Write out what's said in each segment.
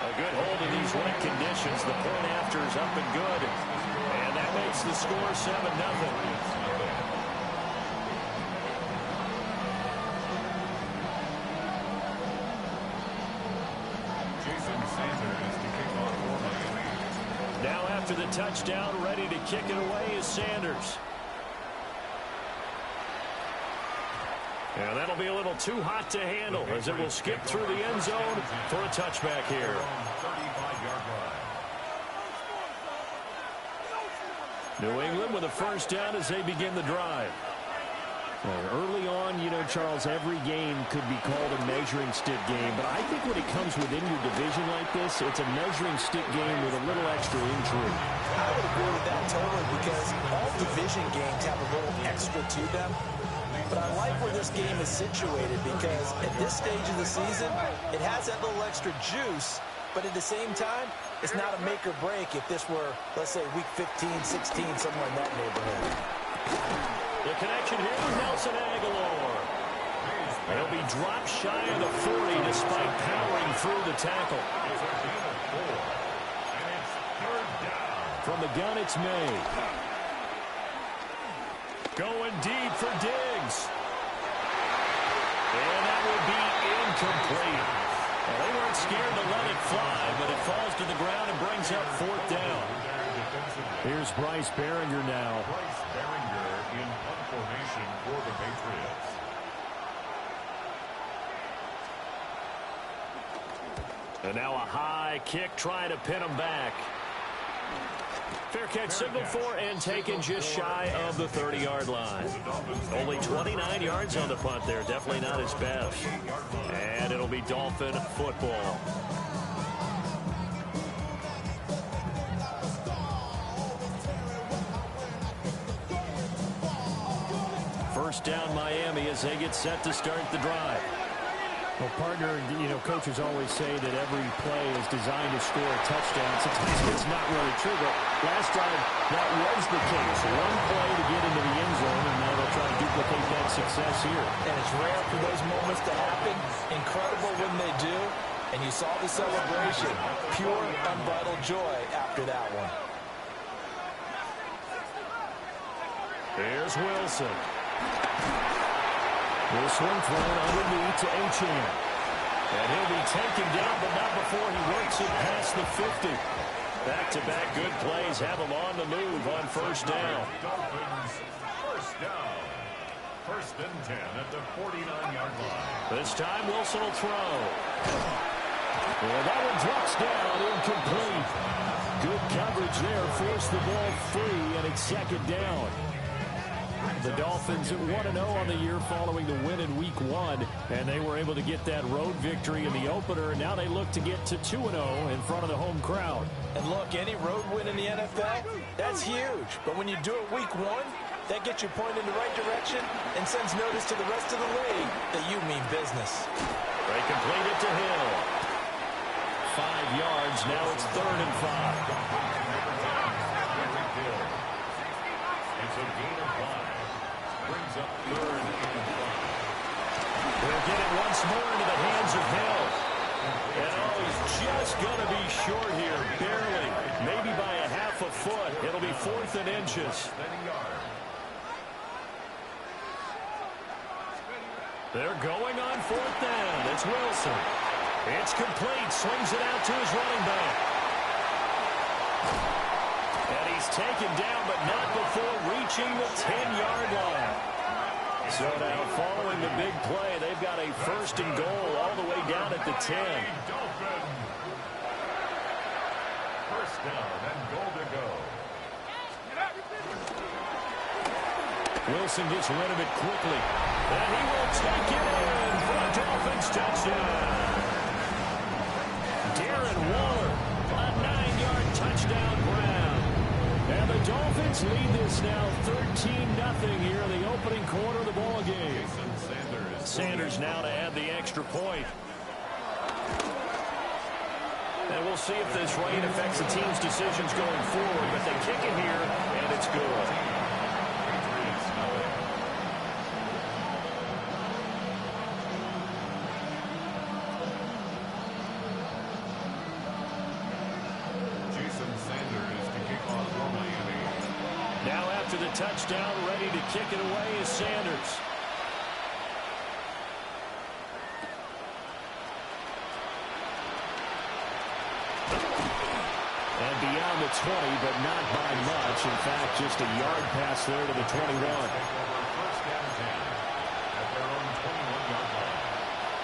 A good hold in these wet conditions. The point after is up and good. And that makes the score 7-0. Now after the touchdown, ready to kick it away is Sanders. And that'll be a little too hot to handle as it will skip through the end zone for a touchback here. New England with a first down as they begin the drive. Early on, you know, Charles, every game could be called a measuring stick game. But I think when it comes within your division like this, it's a measuring stick game with a little extra intrigue. I would agree with that totally because all division games have a little extra to them. But I like where this game is situated because at this stage of the season, it has that little extra juice. But at the same time, it's not a make or break if this were, let's say, week 15, 16, somewhere in that neighborhood. The connection here with Nelson Aguilar. He'll be dropped shy of the 40 despite powering through the tackle. From the gun, it's May. Going deep for Diggs. And that will be incomplete. Well, they weren't scared to let it fly, but it falls to the ground and brings up fourth down. Here's Bryce Behringer now. Bryce Behringer in punt formation for the Patriots. And now a high kick trying to pin him back. Fair catch signaled for and taken just shy of the 30-yard line. Only 29 yards on the punt there. Definitely not his best. And it'll be Dolphin football. First down Miami as they get set to start the drive. Well, partner, you know, coaches always say that every play is designed to score a touchdown. Sometimes it's not really true, but last drive, that was the case. One play to get into the end zone, and now they'll try to duplicate that success here. And it's rare for those moments to happen. Incredible when they do. And you saw the celebration. Pure, unbridled joy after that one. There's Wilson. This one thrown underneath to Achane. And he'll be taken down, but not before he works it past the 50. Back-to-back good plays have him on the move on first down. Dolphins first down. First and 10 at the 49-yard line. This time Wilson will throw. Well, that one drops down, incomplete. Good coverage there, forced the ball free, and it's second down. The Dolphins at 1-0 on the year following the win in Week 1, and they were able to get that road victory in the opener. Now they look to get to 2-0 in front of the home crowd. And look, any road win in the NFL, that's huge. But when you do it Week 1, that gets you pointed in the right direction and sends notice to the rest of the league that you mean business. They complete it to Hill. 5 yards, now it's 3rd and 5. It's a gain of 5. Brings up 3rd and 5. They'll get it once more into the hands of Hill. And oh, he's just going to be short here, barely. Maybe by a half a foot. It'll be 4th and inches. They're going on 4th down. It's Wilson. It's complete. Swings it out to his running back. And he's taken down, but not before reaching the 10-yard line. So now, following the big play, they've got a 1st and goal all the way down at the 10. First down and goal to go. Wilson gets rid of it quickly. And he will take it in for a Dolphins touchdown. Darren Waller, a 9-yard touchdown grab. And the Dolphins lead this now 13-0 here in the opening quarter of the ball game. Sanders now to add the extra point. And we'll see if this rain affects the team's decisions going forward. But they kick it here, and it's good. after the touchdown, ready to kick it away is Sanders. And beyond the 20, but not by much. In fact, just a yard pass there to the 21.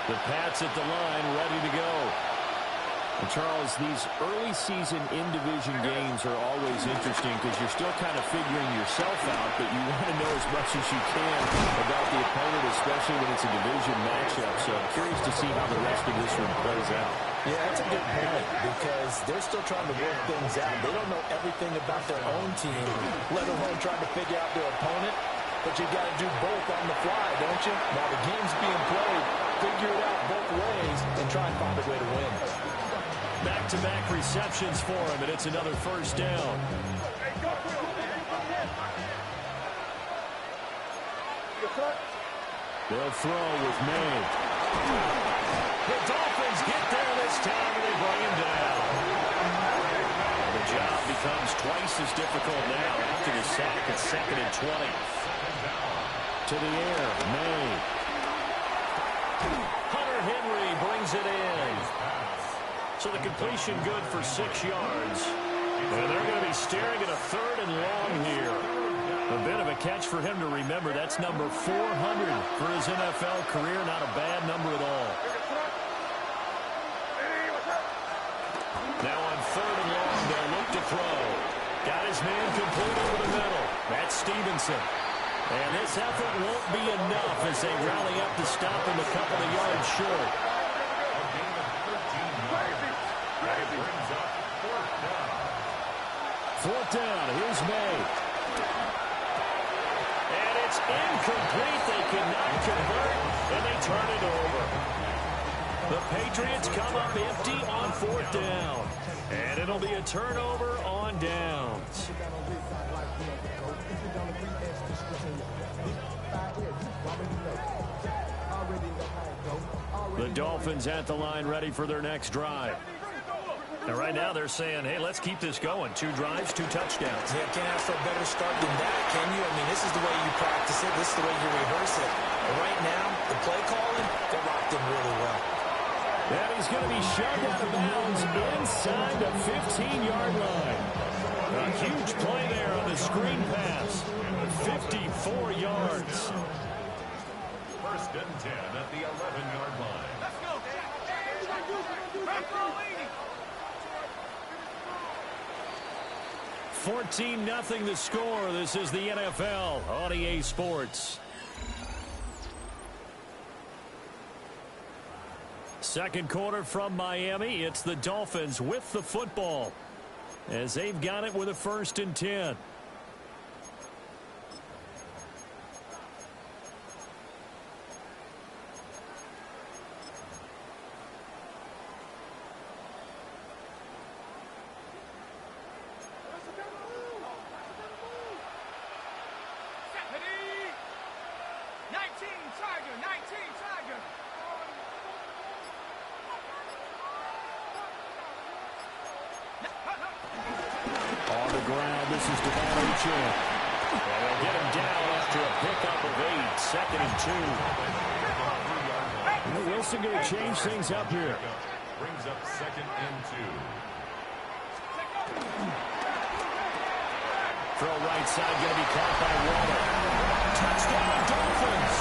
The Pats at the line, ready to go. And Charles, these early season in-division games are always interesting because you're still kind of figuring yourself out, but you want to know as much as you can about the opponent, especially when it's a division matchup. So I'm curious to see how the rest of this one plays out. Yeah, that's a good point because they're still trying to work things out. They don't know everything about their own team, let alone trying to figure out their opponent. But you got to do both on the fly, don't you? While the game's being played, figure it out both ways and try and find a way to win. Back-to-back receptions for him, and it's another first down. They'll throw with May. The Dolphins get there this time, and they bring him down. The job becomes twice as difficult now after the sack at 2nd and 20. To the air, May. Hunter Henry brings it in. So the completion good for 6 yards. And they're going to be staring at a 3rd and long here. A bit of a catch for him to remember. That's number 400 for his NFL career. Not a bad number at all. Now on 3rd and long, they'll look to throw. Got his man complete over the middle. That's Stevenson. And this effort won't be enough as they rally up to stop him a couple of yards short. Fourth down. Here's May. And it's incomplete. They cannot convert, and they turn it over. The Patriots come up empty on 4th down. And it'll be a turnover on downs. The Dolphins at the line ready for their next drive. And right now they're saying, hey, let's keep this going. 2 drives, 2 touchdowns. Yeah, can't ask for a better start than that, can you? I mean, this is the way you practice it. This is the way you rehearse it. But right now, the play calling, they're locked in really well. And he's going to be shoved out of bounds inside the 15-yard line. A huge play there on the screen pass. 54 yards. 1st and 10 at the 11-yard line. Let's go. 14-0 the score. This is the NFL on EA Sports. Second quarter from Miami. It's the Dolphins with the football as they've got it with a 1st and 10. Wilson going to change things up here. Brings up 2nd and 2. Throw right side going to be caught by Waller. Touchdown Dolphins.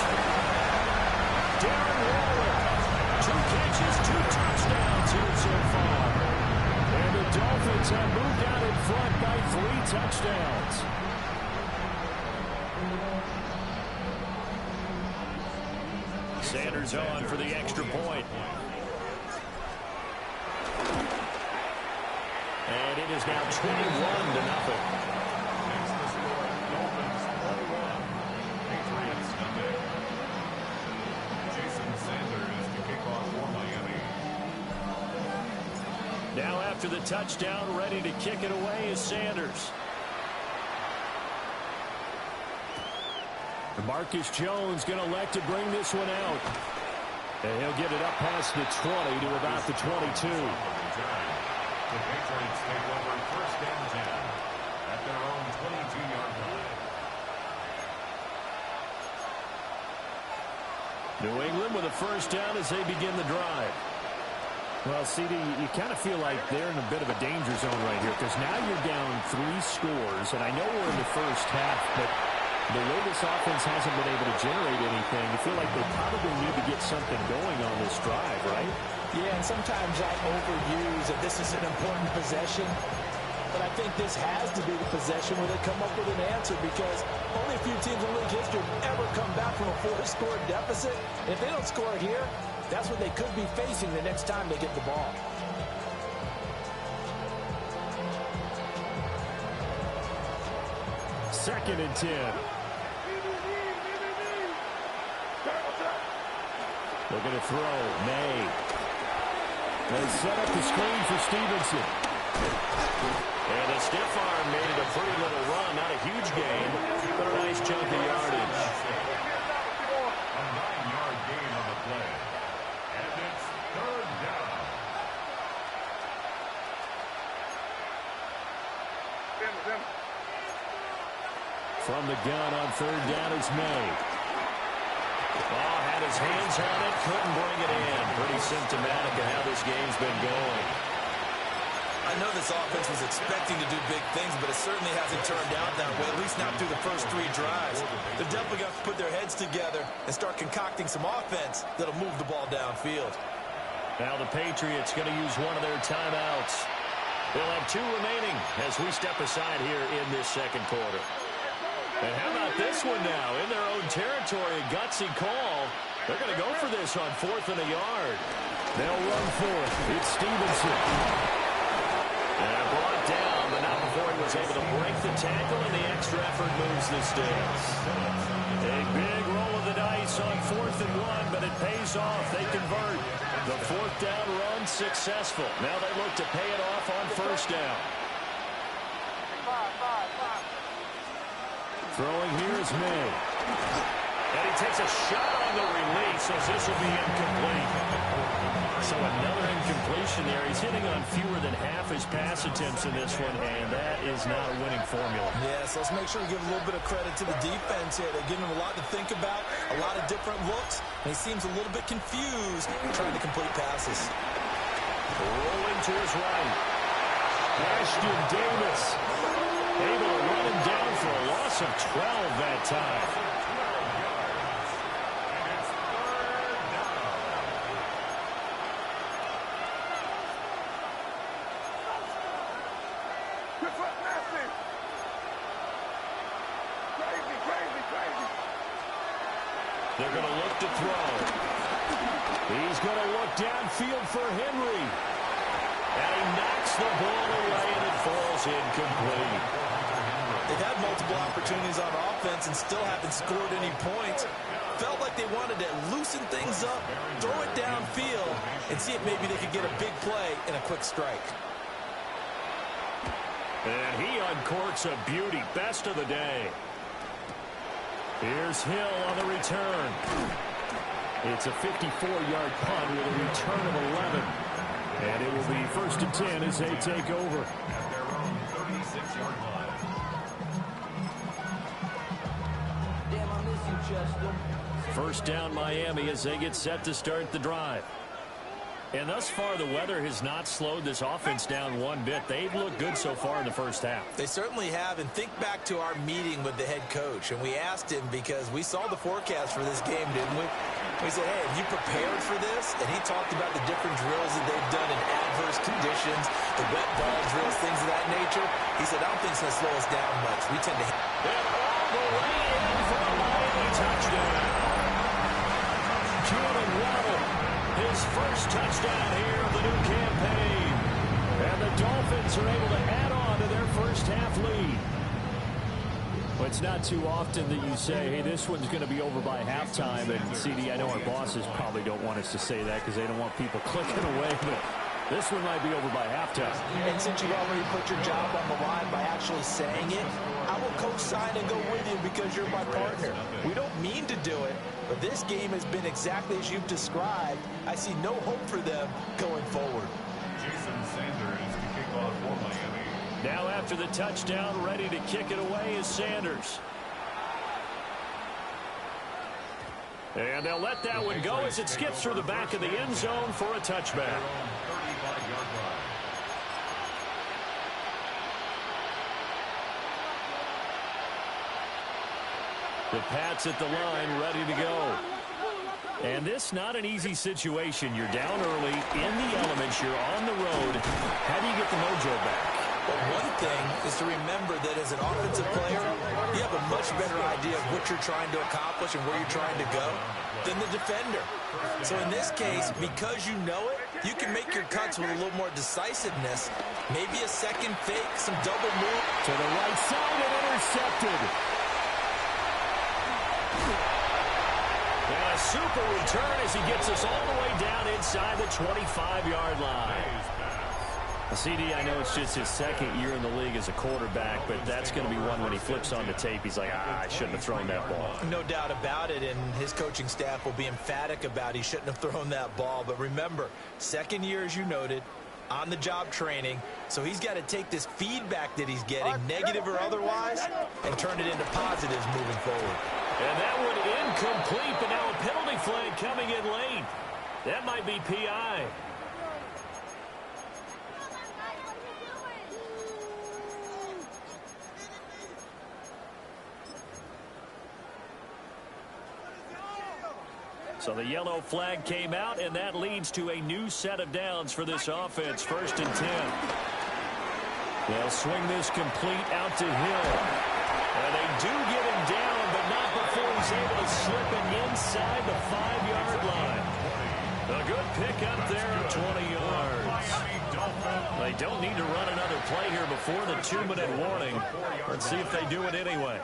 Darren Waller. 2 catches, 2 touchdowns here so far. And the Dolphins have moved out in front by 3 touchdowns. Sanders on for the extra point. And it is now 21-0. Now after the touchdown, ready to kick it away is Sanders. Marcus Jones going to elect to bring this one out. And he'll get it up past the 20 to about the 22. The Patriots take over 1st and 10 at their own 22-yard line. New England with a first down as they begin the drive. Well, CD, you kind of feel like they're in a bit of a danger zone right here because now you're down 3 scores, and I know we're in the first half, but the way this offense hasn't been able to generate anything, you feel like they probably need to get something going on this drive, right? Yeah, and sometimes I overuse that this is an important possession, but I think this has to be the possession where they come up with an answer because only a few teams in league history have ever come back from a 4-score deficit. And if they don't score it here, that's what they could be facing the next time they get the ball. Second and 10. Looking to throw. May. They set up the screen for Stevenson. And the stiff arm made it a pretty little run. Not a huge gain, but a nice chunk of yardage. A 9-yard gain on the play. And it's third down. From the gun on third down, it's May. Oh, had his hands on it, couldn't bring it in. Pretty symptomatic of how this game's been going. I know this offense was expecting to do big things, but it certainly hasn't turned out that way, at least not through the first 3 drives. They're definitely going to put their heads together and start concocting some offense that'll move the ball downfield. Now the Patriots going to use one of their timeouts. They'll have 2 remaining as we step aside here in this second quarter. And how about this one now? In their own territory, a gutsy call. They're going to go for this on 4th and a yard. They'll run for it. It's Stevenson. And brought down, but not before he was able to break the tackle, and the extra effort moves the sticks. A big roll of the dice on 4th and 1, but it pays off. They convert. The 4th down run successful. Now they look to pay it off on 1st down. Throwing here is May. And he takes a shot on the release, as this will be incomplete. So another incompletion there. He's hitting on fewer than half his pass attempts in this one, and that is not a winning formula. Yes, let's make sure we give a little bit of credit to the defense here. They're giving him a lot to think about, a lot of different looks, and he seems a little bit confused trying to complete passes. Rolling to his right. Ashton Davis. Able to run him down for a loss of 12 that time. They're going to look to throw. He's going to look downfield for Henry. And he knocks the ball away, and it falls incomplete. They've had multiple opportunities on offense and still haven't scored any points. Felt like they wanted to loosen things up, throw it downfield, and see if maybe they could get a big play and a quick strike. And he uncorks a beauty. Best of the day. Here's Hill on the return. It's a 54-yard punt with a return of 11. And it will be 1st and 10 as they take over. At their own 36-yard line. Damn, I miss you, Chester. First down Miami as they get set to start the drive. And thus far, the weather has not slowed this offense down one bit. They've looked good so far in the first half. They certainly have, and think back to our meeting with the head coach, and we asked him because we saw the forecast for this game, didn't we? We said, hey, have you prepared for this? And he talked about the different drills that they've done in adverse conditions, the wet ball drills, things of that nature. He said, I don't think it's going to slow us down much. We tend to... And all the way in for a Miami touchdown. Jalen Waddle, his first touchdown here of the new campaign. And the Dolphins are able to add on to their first half lead. But it's not too often that you say, hey, this one's going to be over by halftime. And, CD, I know our bosses probably don't want us to say that because they don't want people clicking away. But this one might be over by halftime. And since you've already put your job on the line by actually saying it, I will co-sign and go with you because you're my partner. We don't mean to do it, but this game has been exactly as you've described. I see no hope for them going forward. Jason Sanders to kick off for Miami. Now after the touchdown, ready to kick it away is Sanders. And they'll let that one go as it skips through the back of the end zone for a touchback. The Pats at the line, ready to go. And this not an easy situation. You're down early, in the elements, you're on the road. How do you get the mojo back? Well, one thing is to remember that as an offensive player, you have a much better idea of what you're trying to accomplish and where you're trying to go than the defender. So in this case, because you know it, you can make your cuts with a little more decisiveness. Maybe a second fake, some double move. To the right side and intercepted. And a super return as he gets us all the way down inside the 25-yard line. CD, I know it's just his second year in the league as a quarterback, but that's going to be one when he flips on the tape. He's like, I shouldn't have thrown that ball. No doubt about it, and his coaching staff will be emphatic about he shouldn't have thrown that ball. But remember, second year, as you noted, on-the-job training, so he's got to take this feedback that he's getting, negative or otherwise, and turn it into positives moving forward. And that one incomplete, but now a penalty flag coming in late. That might be PI. So the yellow flag came out, and that leads to a new set of downs for this offense. 1st and 10. They'll swing this complete out to Hill. And they do get him down, but not before he's able to slip it inside the 5-yard line. A good pick up there of 20 yards. They don't need to run another play here before the 2-minute warning. Let's see if they do it anyway.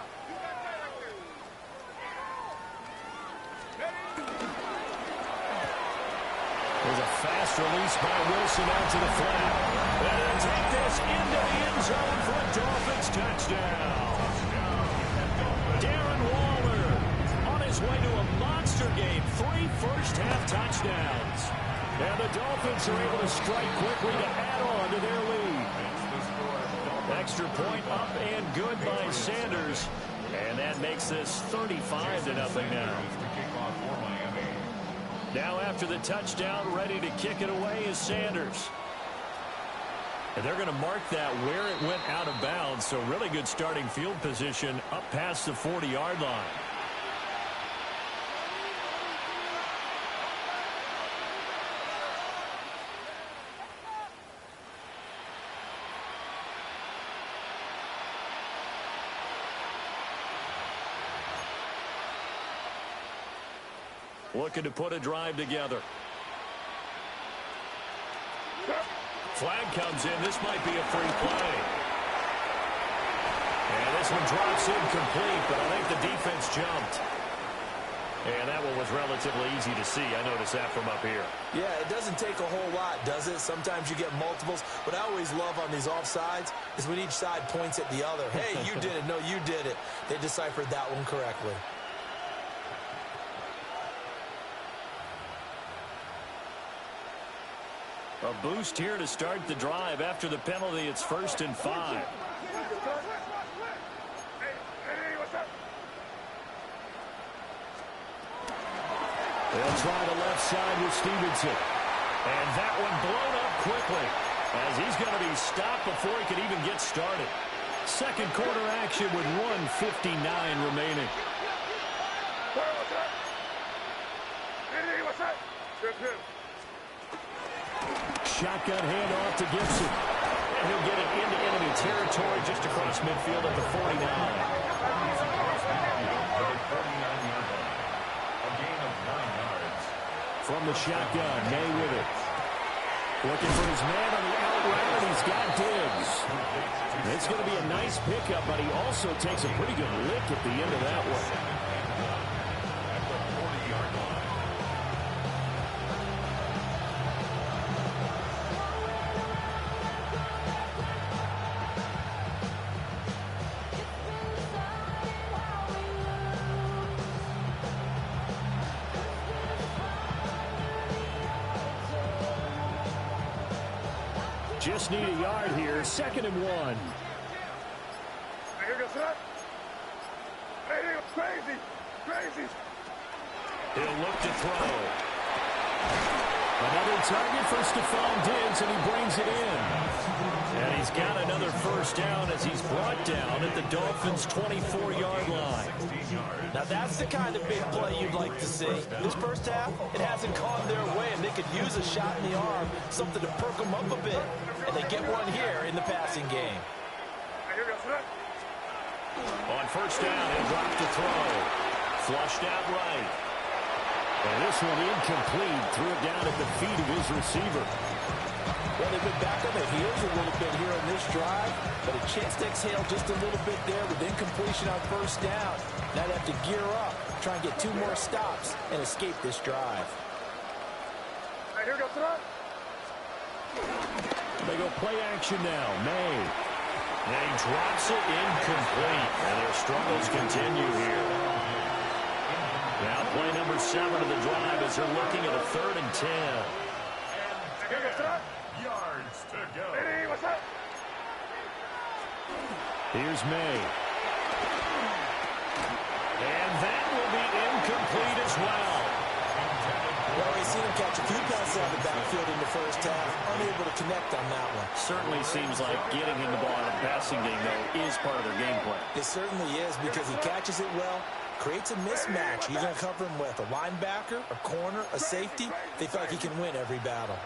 There's a fast release by Wilson out to the flat. And he'll take this into the end zone for a Dolphins touchdown. Darren Waller on his way to a monster game. 3 first-half touchdowns. And the Dolphins are able to strike quickly to add on to their lead. Extra point up and good by Sanders. And that makes this 35-0 now. Now after the touchdown, ready to kick it away is Sanders. And they're going to mark that where it went out of bounds. So really good starting field position up past the 40-yard line. Looking to put a drive together. Flag comes in. This might be a free play. And this one drops incomplete, but I think the defense jumped. And that one was relatively easy to see. I noticed that from up here. Yeah, it doesn't take a whole lot, does it? Sometimes you get multiples. What I always love on these offsides is when each side points at the other. Hey, you did it. No, you did it. They deciphered that one correctly. A boost here to start the drive. After the penalty, it's 1st and 5. They'll try the left side with Stevenson. And that one blown up quickly as he's going to be stopped before he can even get started. Second quarter action with 1:59 remaining. Shotgun handoff to Gibson. And he'll get it into enemy territory just across midfield at the 49. From the shotgun, May with it. Looking for his man on the out route, and he's got Diggs. It's going to be a nice pickup, but he also takes a pretty good lick at the end of that one. Just need a yard here. 2nd and 1. He'll look to throw. Another target for Stephon Diggs, and he brings it in. And he's got another first down as he's brought down at the Dolphins' 24-yard line. Now that's the kind of big play you'd like to see. This first half, it hasn't gone their way, and they could use a shot in the arm, something to perk them up a bit. And they get one here in the passing game. On first down, he'll drop to throw. Flushed out right. And this one incomplete. Threw it down at the feet of his receiver. Well, they've been back on their heels a little bit here on this drive, but a chance to exhale just a little bit there with incompletion on first down. Now they have to gear up, try and get 2 more stops, and escape this drive. They go play action now. May. And he drops it incomplete. And their struggles continue here. Now play number 7 of the drive as they're looking at a 3rd and 10. Yards to go. Here's May. And that will be incomplete as well. Well, we've seen him catch a few passes out of the backfield in the first half, unable to connect on that one. Certainly seems like getting him the ball in a passing game, though, is part of their game plan. It certainly is because he catches it well, creates a mismatch. You're going to cover him with a linebacker, a corner, a safety. They feel like he can win every battle.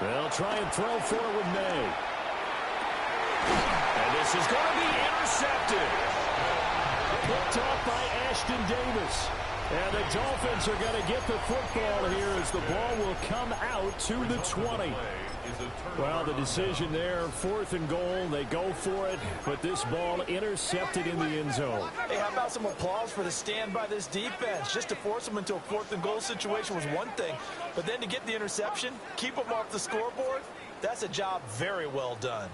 They'll try and throw for it with May. And this is going to be intercepted. Picked off by Ashton Davis. And the Dolphins are going to get the football here as the ball will come out to the 20. Well, the decision there, 4th and goal. They go for it, but this ball intercepted in the end zone. Hey, how about some applause for the stand by this defense? Just to force them into a 4th and goal situation was one thing, but then to get the interception, keep them off the scoreboard, that's a job very well done.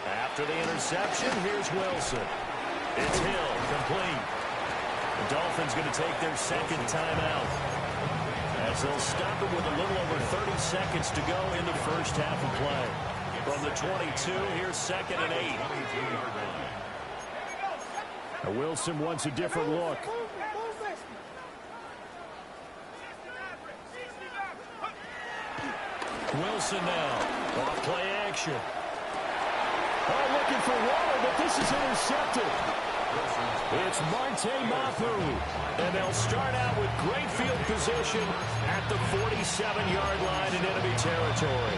After the interception, here's Wilson. It's Hill, complete. The Dolphins going to take their 2nd timeout as they'll stop it with a little over 30 seconds to go in the first half of play. From the 22, here's 2nd and 8. Now Wilson wants a different look. Wilson now, off play action. Oh, looking for Waller, but this is intercepted. It's Marte Mapu. And they'll start out with great field position at the 47-yard line in enemy territory.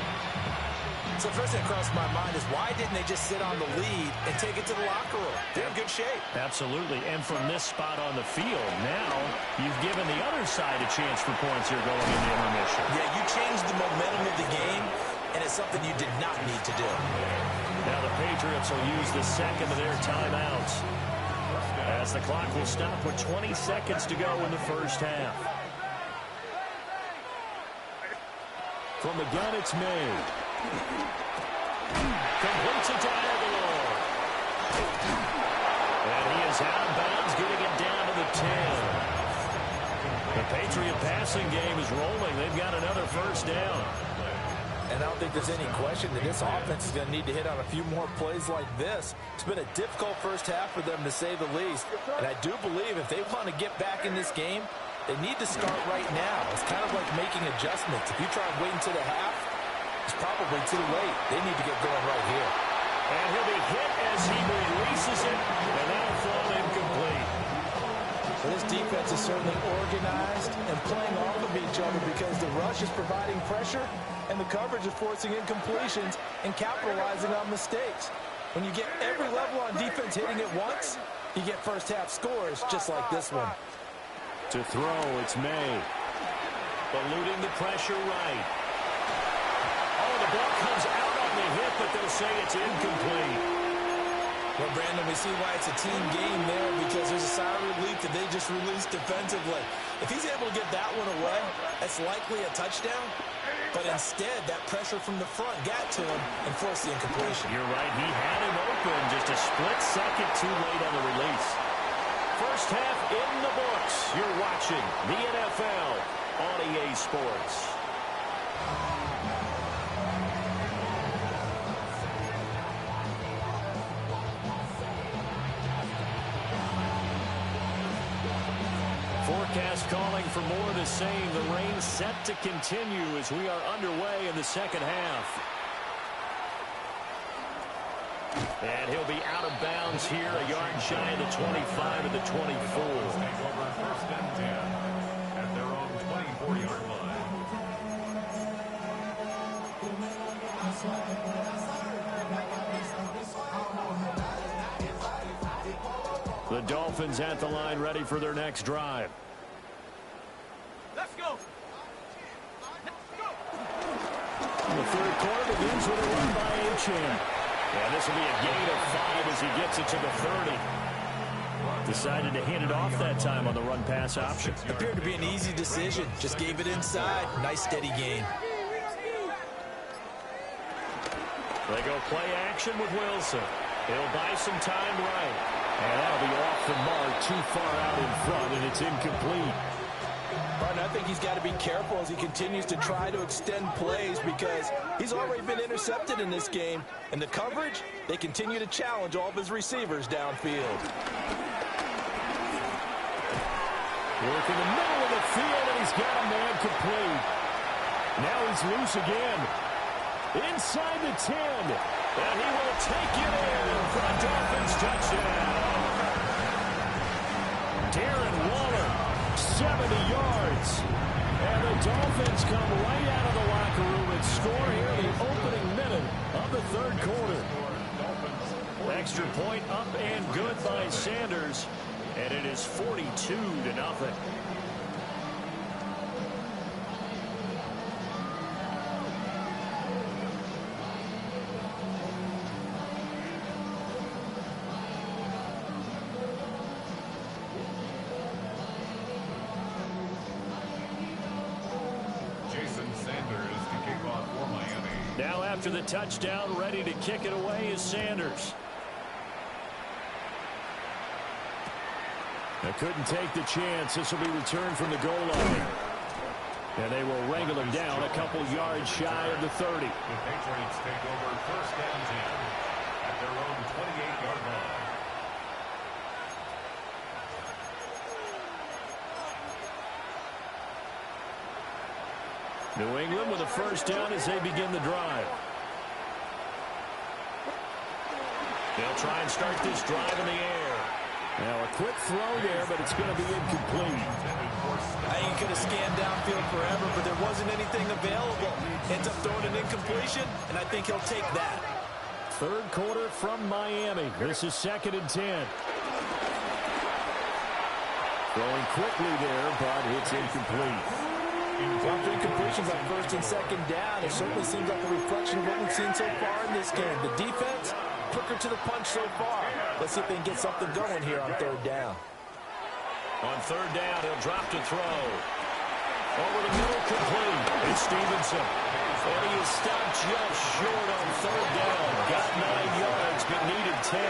So first thing that crossed my mind is why didn't they just sit on the lead and take it to the locker room? They're in good shape. Absolutely. And from this spot on the field, now you've given the other side a chance for points here going into intermission. Yeah, you changed the momentum of the game, and it's something you did not need to do. Now the Patriots will use the 2nd of their timeouts as the clock will stop with 20 seconds to go in the first half. From the gun, it's May. Completes it to Aguilar. And he is out of bounds, getting it down to the 10. The Patriot passing game is rolling. They've got another first down. And I don't think there's any question that this offense is going to need to hit on a few more plays like this. It's been a difficult first half for them, to say the least. And I do believe if they want to get back in this game, they need to start right now. It's kind of like making adjustments. If you try and wait until the half, it's probably too late. They need to get going right here. And he'll be hit as he releases it, and that'll fall incomplete. So this defense is certainly organized and playing off of each other because the rush is providing pressure and the coverage is forcing incompletions and capitalizing on mistakes. When you get every level on defense hitting it once, you get first half scores just like this one. To throw, it's May. Eluding the pressure right. Oh, the ball comes out on the hit, but they'll say it's incomplete. Well, Brandon, we see why it's a team game there because there's a sigh of relief that they just released defensively. If he's able to get that one away, that's likely a touchdown. But instead, that pressure from the front got to him and forced the incompletion. You're right. He had him open just a split second too late on the release. First half in the books. You're watching the NFL on EA Sports. forecast calling for more of the same. The rain set to continue as we are underway in the second half. And he'll be out of bounds here, a yard shy of the 25 of the 24. First and 10 at their own 24-yard line. The Dolphins at the line, ready for their next drive. Let's go. The third quarter begins with a run by Achane. And this will be a gain of 5 as he gets it to the 30. Decided to hand it off that time on the run-pass option. Appeared to be an easy decision. Just gave it inside. Nice steady gain. They go play action with Wilson. He'll buy some time right. And that'll be off the mark, too far out in front, and it's incomplete. But I think he's got to be careful as he continues to try to extend plays because he's already been intercepted in this game. And the coverage, they continue to challenge all of his receivers downfield. Work in the middle of the field, and he's got a man complete. Now he's loose again. Inside the 10. And he will take it in for a Dolphins touchdown. Darren Waller, 70 yards. And the Dolphins come right out of the locker room and score here in the opening minute of the third quarter. Extra point up and good by Sanders. And it is 42-0. Now after the touchdown, ready to kick it away is Sanders. They couldn't take the chance. This will be returned from the goal line. And they will wrangle him down a couple yards shy of the 30. The Patriots take over first and 10 at their own 28-yard line. New England with a first down as they begin the drive. They'll try and start this drive in the air. Now a quick throw there, but it's going to be incomplete. I think he could have scanned downfield forever, but there wasn't anything available. Ends up throwing an incompletion, and I think he'll take that. Third quarter from Miami. This is 2nd and 10. Throwing quickly there, but it's incomplete. Well, 3 completions on first and second down. It certainly seems like a reflection of what we've seen so far in this game. The defense, quicker to the punch so far. Let's see if they can get something going here on third down. On third down, he'll drop to throw. Over the middle, complete. It's Stevenson. And he is stopped just short on third down. Got 9 yards, but needed 10.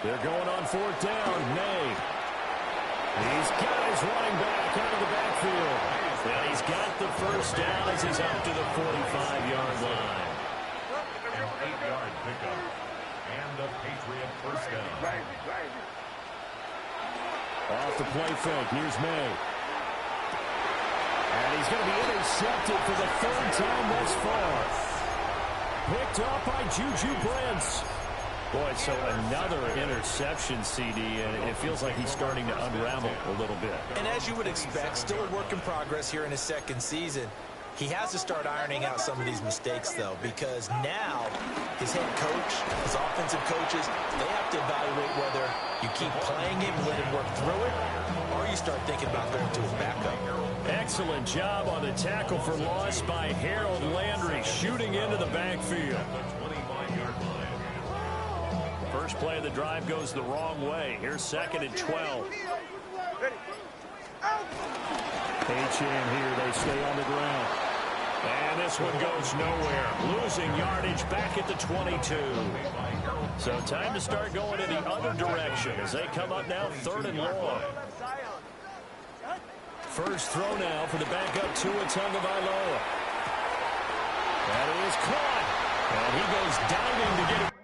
They're going on fourth down. May. These guys running back out of the backfield. Well, he's got the first down as he's up to the 45-yard line. An 8-yard pickup. And the Patriot first down. Off the play fake. Here's May. And he's going to be intercepted for the 3rd time thus far. Picked up by Juju Brents. Boy, so another interception, CD, and it feels like he's starting to unravel a little bit. And as you would expect, still a work in progress here in his second season. He has to start ironing out some of these mistakes, though, because now his head coach, his offensive coaches, they have to evaluate whether you keep playing him, let him work through it, or you start thinking about going to his backup. Excellent job on the tackle for loss by Harold Landry, shooting into the backfield. First play of the drive goes the wrong way. Here's 2nd and 12. Achane here. They stay on the ground. And this one goes nowhere. Losing yardage back at the 22. So time to start going in the other direction as they come up now 3rd and long. First throw now for the backup Tua Tagovailoa. That is caught. And he goes diving to get it.